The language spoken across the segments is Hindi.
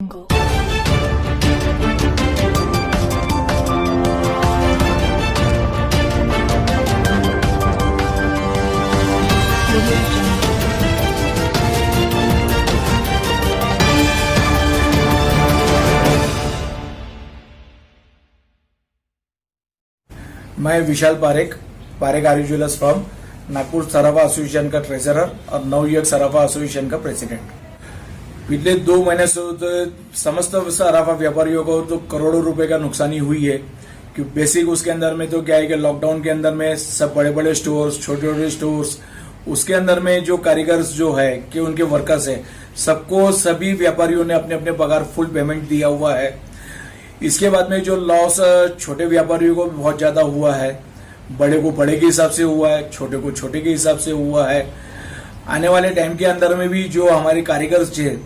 मैं विशाल पारेख आर्य ज्वेलर्स फर्म नागपुर सराफा एसोसिएशन का ट्रेजरर और नवयुवक सराफा एसोसिएशन का प्रेसिडेंट। पिछले 2 महीने से तो समस्त सराफा व्यापारियों को तो करोड़ों रुपए का नुकसानी हुई है। कि बेसिक उसके अंदर में तो क्या है कि लॉकडाउन के अंदर में सब बड़े बड़े स्टोर्स, छोटे छोटे स्टोर्स, उसके अंदर में जो कारीगर्स जो है कि उनके वर्कर्स है, सबको सभी व्यापारियों ने अपने अपने पगार फुल पेमेंट दिया हुआ है। इसके बाद में जो लॉस छोटे व्यापारियों को बहुत ज्यादा हुआ है, बड़े को बड़े के हिसाब से हुआ है, छोटे को छोटे के हिसाब से हुआ है। आने वाले टाइम के अंदर में भी जो हमारे कारीगर्स है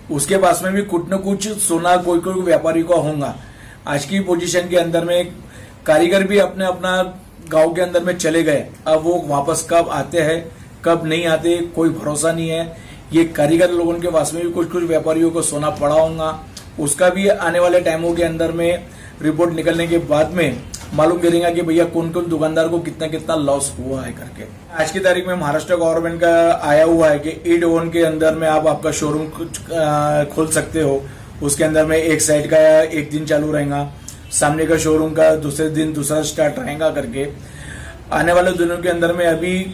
उसके पास में भी कुछ न कुछ सोना कोई कोई व्यापारी को होगा। आज की पोजीशन के अंदर में कारीगर भी अपने अपना गांव के अंदर में चले गए। अब वो वापस कब आते हैं कब नहीं आते कोई भरोसा नहीं है। ये कारीगर लोगों के पास में भी कुछ कुछ व्यापारियों को सोना पड़ा होगा, उसका भी आने वाले टाइमों के अंदर में रिपोर्ट निकलने के बाद में मालूम करेंगे कि भैया कौन कौन दुकानदार को कितना कितना लॉस हुआ है करके। आज की तारीख में महाराष्ट्र गवर्नमेंट का आया हुआ है कि ई-डोन के अंदर में आप आपका शोरूम खोल सकते हो। उसके अंदर में एक साइड का एक दिन चालू रहेगा, सामने का शोरूम का दूसरे दिन दूसरा स्टार्ट रहेगा करके। आने वाले दिनों के अंदर में अभी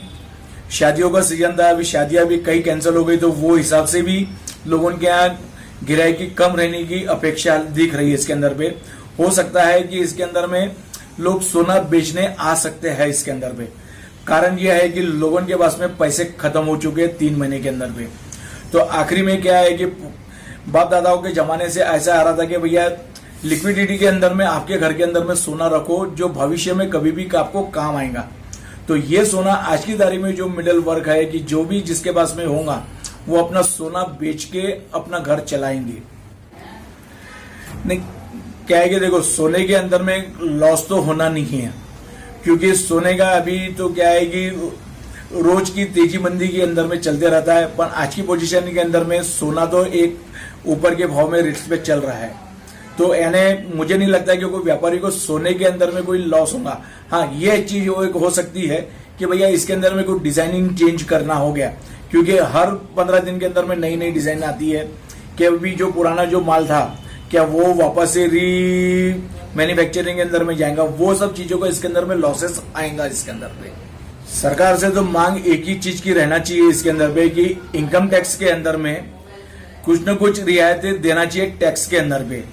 शादियों का सीजन था, अभी शादियां भी कई कैंसिल हो गई, तो वो हिसाब से भी लोगों के यहाँ गिराई कम रहने की अपेक्षा दिख रही है। इसके अंदर पे हो सकता है कि इसके अंदर में लोग सोना बेचने आ सकते हैं। इसके अंदर पे कारण यह है कि लोगों के पास में पैसे खत्म हो चुके हैं 3 महीने के अंदर पे। तो आखिरी में क्या है कि बाप दादाओं के जमाने से ऐसा आ रहा था कि भैया लिक्विडिटी के अंदर में आपके घर के अंदर में सोना रखो जो भविष्य में कभी भी आपको काम आएगा। तो ये सोना आज की तारीख में जो मिडिल वर्ग है कि जो भी जिसके पास में होगा वो अपना सोना बेच के अपना घर चलाएंगे। नहीं क्या है कि देखो सोने के अंदर में लॉस तो होना नहीं है, क्योंकि सोने का अभी तो क्या है कि रोज की तेजी मंदी के अंदर में चलते रहता है। पर आज की पोजीशन के अंदर में सोना तो एक ऊपर के भाव में रिस्क पे चल रहा है। तो यानी मुझे नहीं लगता कि कोई व्यापारी को सोने के अंदर में कोई लॉस होगा। हाँ, ये चीज हो सकती है कि भैया इसके अंदर में कोई डिजाइनिंग चेंज करना हो गया, क्योंकि हर 15 दिन के अंदर में नई नई डिजाइन आती है कि अभी जो पुराना जो माल था क्या वो वापस से री मैन्युफैक्चरिंग के अंदर में जाएगा। वो सब चीजों को इसके अंदर में लॉसेस आएगा। इसके अंदर पे सरकार से तो मांग एक ही चीज की रहना चाहिए इसके अंदर पे कि इनकम टैक्स के अंदर में कुछ न कुछ रियायतें देना चाहिए। टैक्स के अंदर पे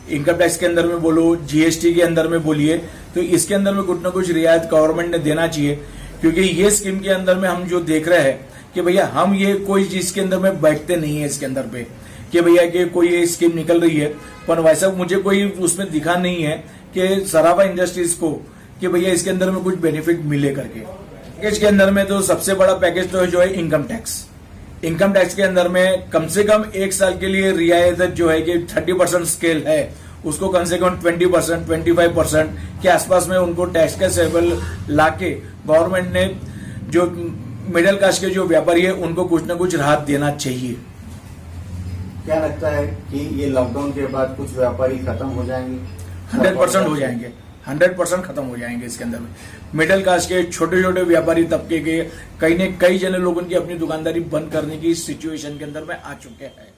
इनकम टैक्स के अंदर में बोलो, जीएसटी के अंदर में बोलिए, तो इसके अंदर में कुछ न कुछ रियायत गवर्नमेंट ने देना चाहिए। क्योंकि ये स्कीम के अंदर में हम जो देख रहे हैं कि भैया हम ये कोई चीज के अंदर में बैठते नहीं है इसके अंदर पे कि भैया कि कोई ये स्कीम निकल रही है, पर वैसा मुझे कोई उसमें दिखा नहीं है कि सराफा इंडस्ट्रीज को कि भैया इसके अंदर में कुछ बेनिफिट मिले करके। पैकेज के अंदर में तो सबसे बड़ा पैकेज तो जो है इनकम टैक्स। इनकम टैक्स के अंदर में कम से कम 1 साल के लिए रियायत जो है कि 30% स्केल है, उसको कम से कम 20%, 25% के आसपास में उनको टैक्स का सेवल लाके गवर्नमेंट ने जो मिडिल क्लास के जो व्यापारी है उनको कुछ न कुछ राहत देना चाहिए। क्या लगता है कि ये लॉकडाउन के बाद कुछ व्यापारी खत्म हो जाएंगे? 100% हो जाएंगे, 100% खत्म हो जाएंगे। इसके अंदर में मिडिल क्लास के छोटे छोटे व्यापारी तबके के कई जने लोगों की अपनी दुकानदारी बंद करने की सिचुएशन के अंदर में आ चुके हैं।